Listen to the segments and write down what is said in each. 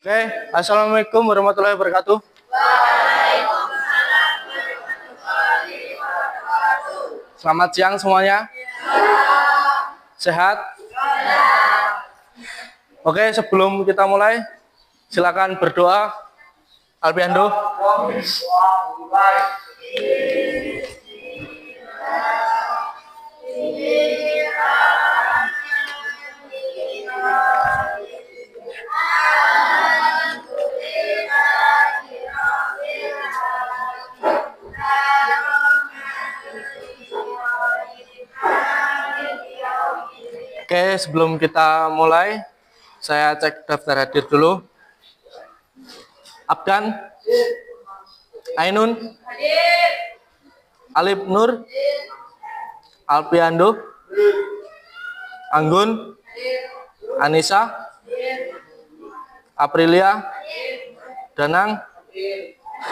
Oke, assalamualaikum warahmatullahi wabarakatuh. Selamat siang semuanya. Sehat? Oke, sebelum kita mulai, silakan berdoa. Alpiando. Oke, sebelum kita mulai, saya cek daftar hadir dulu. Abdan, Ainun, Alif Nur, Alpiando, Anggun, Anissa, Aprilia, Danang,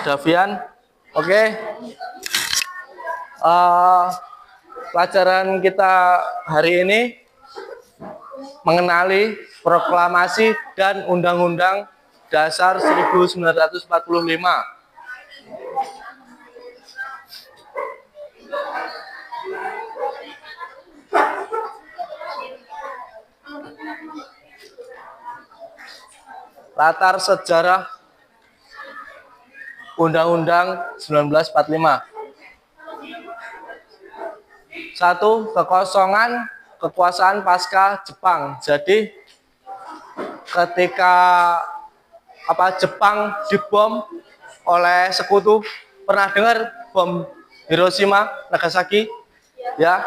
Davian. Oke. Pelajaran kita hari ini mengenali proklamasi dan Undang-Undang Dasar 1945. Latar sejarah Undang-Undang 1945. 1. Kekosongan kekuasaan pasca Jepang. Jadi ketika Jepang dibom oleh sekutu, pernah dengar bom Hiroshima, Nagasaki? Ya.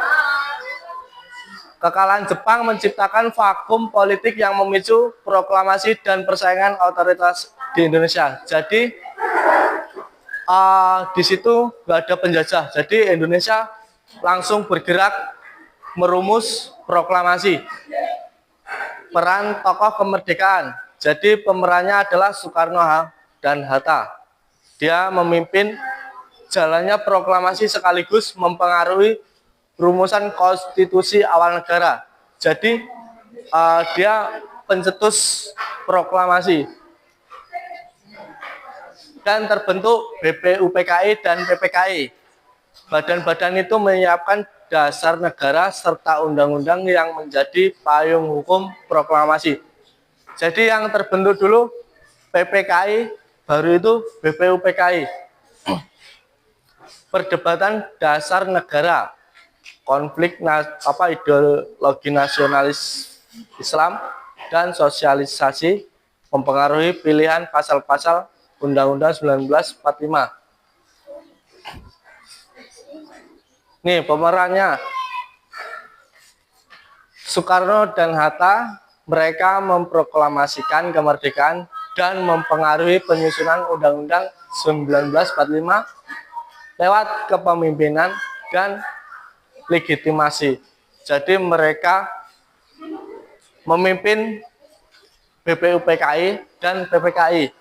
Kekalahan Jepang menciptakan vakum politik yang memicu proklamasi dan persaingan otoritas di Indonesia. Jadi di situ nggak ada penjajah. Jadi Indonesia langsung bergerak merumus proklamasi. Peran tokoh kemerdekaan. Jadi pemerannya adalah Soekarno dan Hatta. Dia memimpin jalannya proklamasi sekaligus mempengaruhi rumusan konstitusi awal negara. Jadi dia pencetus proklamasi. Dan terbentuk BPUPKI dan PPKI. Badan-badan itu menyiapkan dasar negara serta undang-undang yang menjadi payung hukum proklamasi. Jadi yang terbentuk dulu PPKI, baru itu BPUPKI. Perdebatan dasar negara, konflik ideologi nasionalis Islam dan sosialisasi mempengaruhi pilihan pasal-pasal Undang-Undang 1945. Nih pemerannya, Soekarno dan Hatta, mereka memproklamasikan kemerdekaan dan mempengaruhi penyusunan Undang-Undang 1945 lewat kepemimpinan dan legitimasi. Jadi mereka memimpin BPUPKI dan PPKI.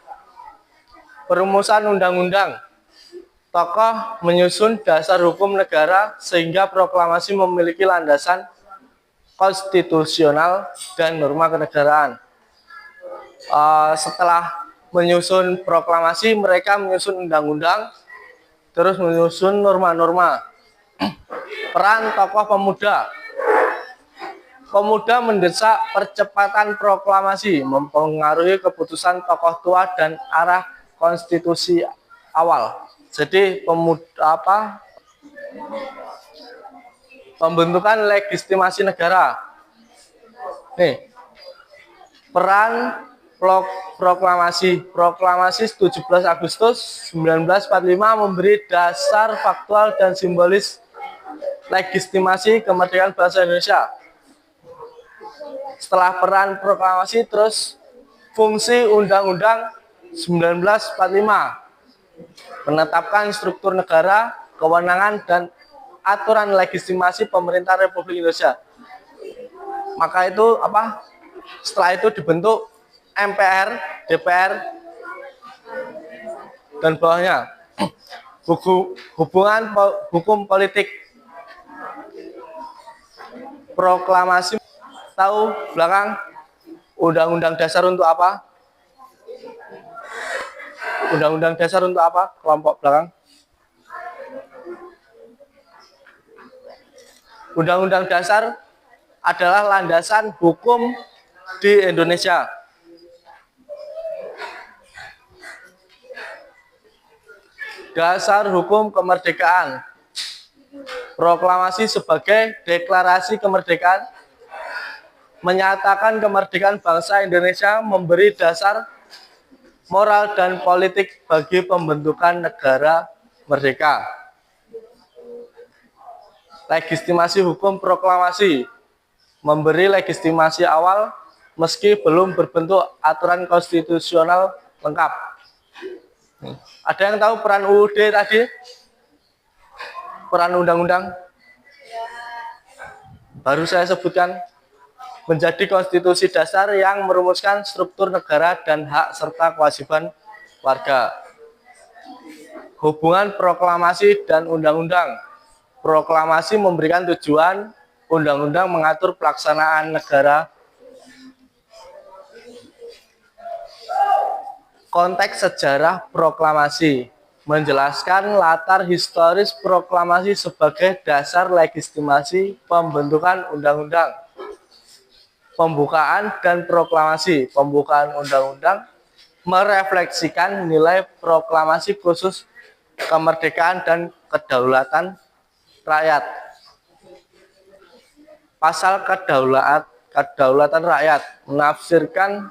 Perumusan undang-undang. Tokoh menyusun dasar hukum negara sehingga proklamasi memiliki landasan konstitusional dan norma kenegaraan. Setelah menyusun proklamasi, mereka menyusun undang-undang, terus menyusun norma-norma. Peran tokoh pemuda. Pemuda mendesak percepatan proklamasi, mempengaruhi keputusan tokoh tua dan arah konstitusi awal. Jadi pembentukan legitimasi negara. Nih, peran proklamasi. Proklamasi 17 Agustus 1945 memberi dasar faktual dan simbolis legitimasi kemerdekaan bangsa Indonesia. Setelah peran proklamasi, terus fungsi Undang-Undang 1945. Menetapkan struktur negara, kewenangan, dan aturan legitimasi pemerintah Republik Indonesia. Maka itu setelah itu dibentuk MPR, DPR, dan bawahnya. Hubungan hukum politik. Proklamasi tahu belakang Undang-Undang Dasar untuk apa? Undang-undang dasar untuk apa? Kelompok belakang. Undang-undang dasar adalah landasan hukum di Indonesia. Dasar hukum kemerdekaan. Proklamasi sebagai deklarasi kemerdekaan menyatakan kemerdekaan bangsa Indonesia, memberi dasar moral dan politik bagi pembentukan negara merdeka. Legitimasi hukum proklamasi memberi legitimasi awal meski belum berbentuk aturan konstitusional lengkap. Ada yang tahu peran UUD tadi? Peran undang-undang? Baru saya sebutkan, menjadi konstitusi dasar yang merumuskan struktur negara dan hak serta kewajiban warga. Hubungan proklamasi dan undang-undang. Proklamasi memberikan tujuan, undang-undang mengatur pelaksanaan negara. Konteks sejarah proklamasi menjelaskan latar historis proklamasi sebagai dasar legitimasi pembentukan undang-undang. Pembukaan dan proklamasi. Pembukaan undang-undang merefleksikan nilai proklamasi khusus kemerdekaan dan kedaulatan rakyat. Pasal kedaulatan rakyat menafsirkan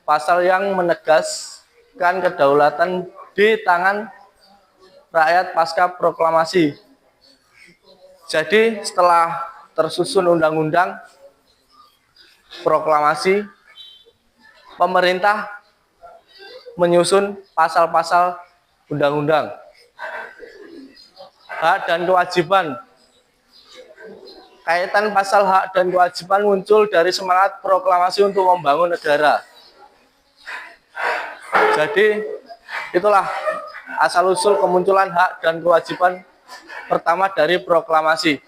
pasal yang menegaskan kedaulatan di tangan rakyat pasca proklamasi. Jadi setelah tersusun undang-undang proklamasi, pemerintah menyusun pasal-pasal undang-undang. Hak dan kewajiban. Kaitan pasal hak dan kewajiban muncul dari semangat proklamasi untuk membangun negara. Jadi itulah asal-usul kemunculan hak dan kewajiban pertama dari proklamasi.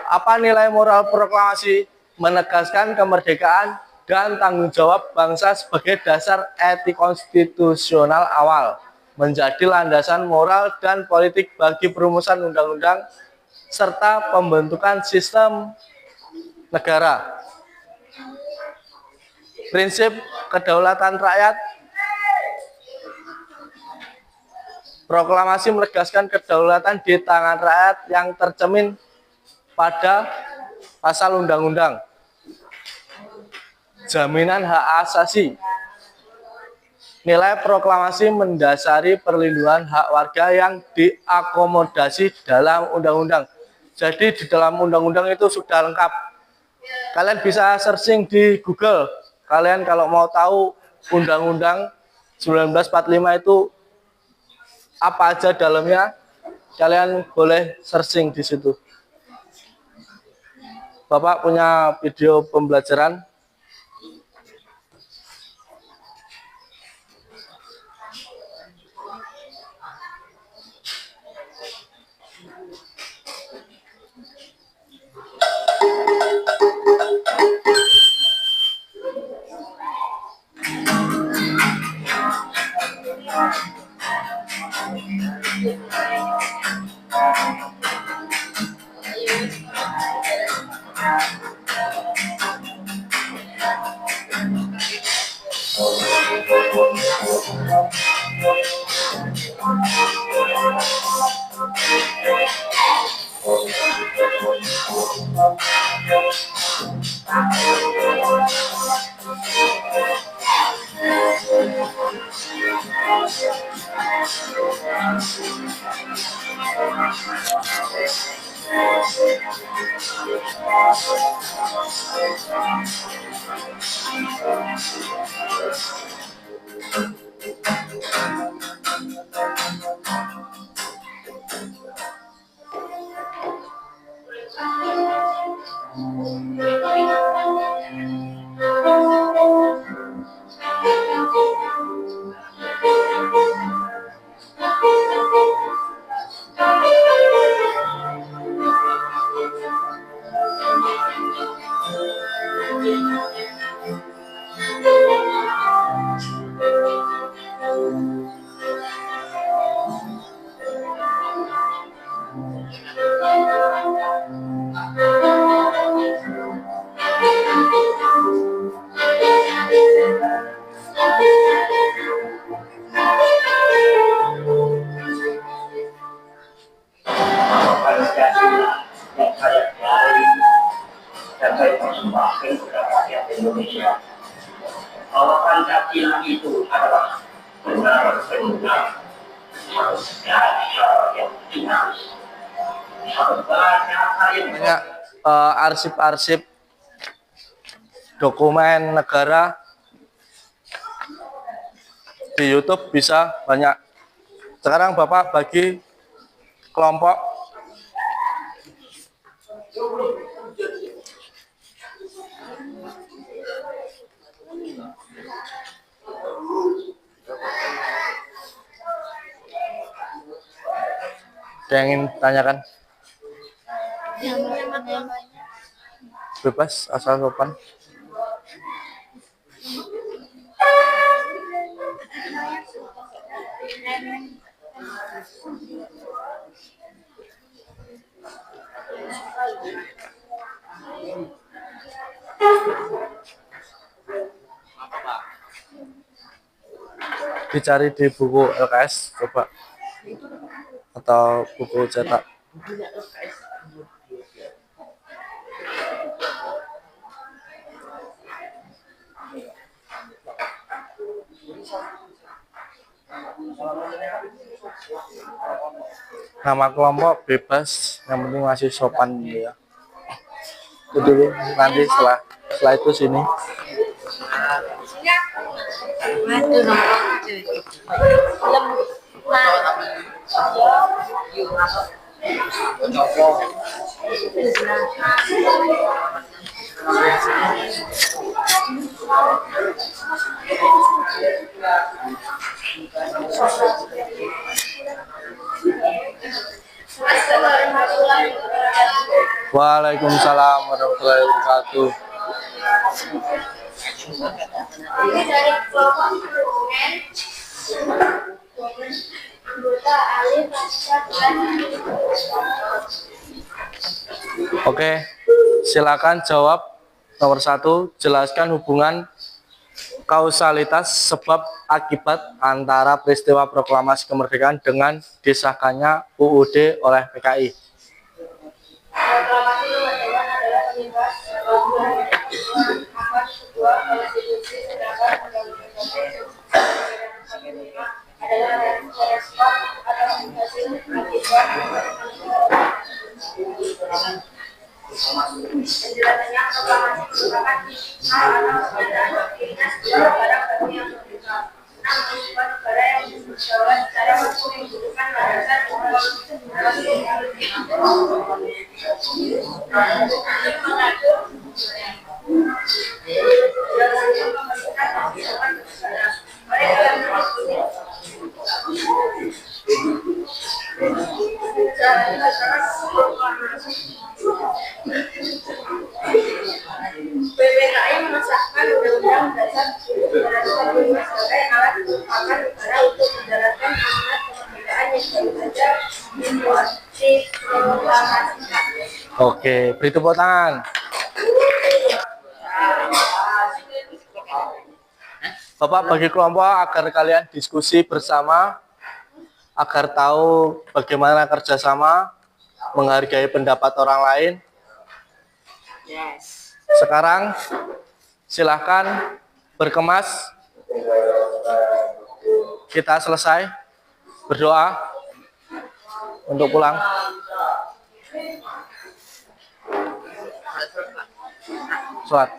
Apa nilai moral proklamasi? Menegaskan kemerdekaan dan tanggung jawab bangsa sebagai dasar etik konstitusional awal, menjadi landasan moral dan politik bagi perumusan undang-undang serta pembentukan sistem negara. Prinsip kedaulatan rakyat. Proklamasi menegaskan kedaulatan di tangan rakyat yang tercermin pada pasal undang-undang. Jaminan hak asasi. Nilai proklamasi mendasari perlindungan hak warga yang diakomodasi dalam undang-undang. Jadi di dalam undang-undang itu sudah lengkap. Kalian bisa searching di Google. Kalian kalau mau tahu undang-undang 1945 itu apa aja dalamnya, kalian boleh searching di situ. Bapak punya video pembelajaran. banyak arsip-arsip dokumen negara di YouTube bisa banyak. Sekarang Bapak bagi kelompok. Ada yang ingin tanyakan? Bebas, asal sopan. Dicari di buku LKS coba, atau buku cetak. Nama kelompok bebas, yang penting masih sopan ya. Itu dulu, nanti setelah itu sini. Waalaikumsalam warahmatullahi wabarakatuh. Oke, silakan jawab. Nomor 1, jelaskan hubungan kausalitas sebab akibat antara peristiwa proklamasi kemerdekaan dengan disahkannya UUD oleh PKI. Proklamasi kemerdekaan adalah penyebab sebuah konstitusi, sedangkan undang-undang adalah respon atau hasil akibat penjelasannya. Proklamasi merupakan hal atau penandaan berdirinya sebuah negara baru yang merdeka. Namun sebuah negara yang berdaulat secara hukum membutuhkan landasan PPKI mengesahkan Undang-Undang Dasar 1945 sebagai alat penguatan negara untuk menjalankan amanat kemerdekaan yang baru saja diproklamasikan. Oke, beri tepuk tangan. Bapak bagi kelompok agar kalian diskusi bersama, agar tahu bagaimana kerjasama, menghargai pendapat orang lain. Yes. Sekarang silahkan berkemas. Kita selesai berdoa untuk pulang. Sholat.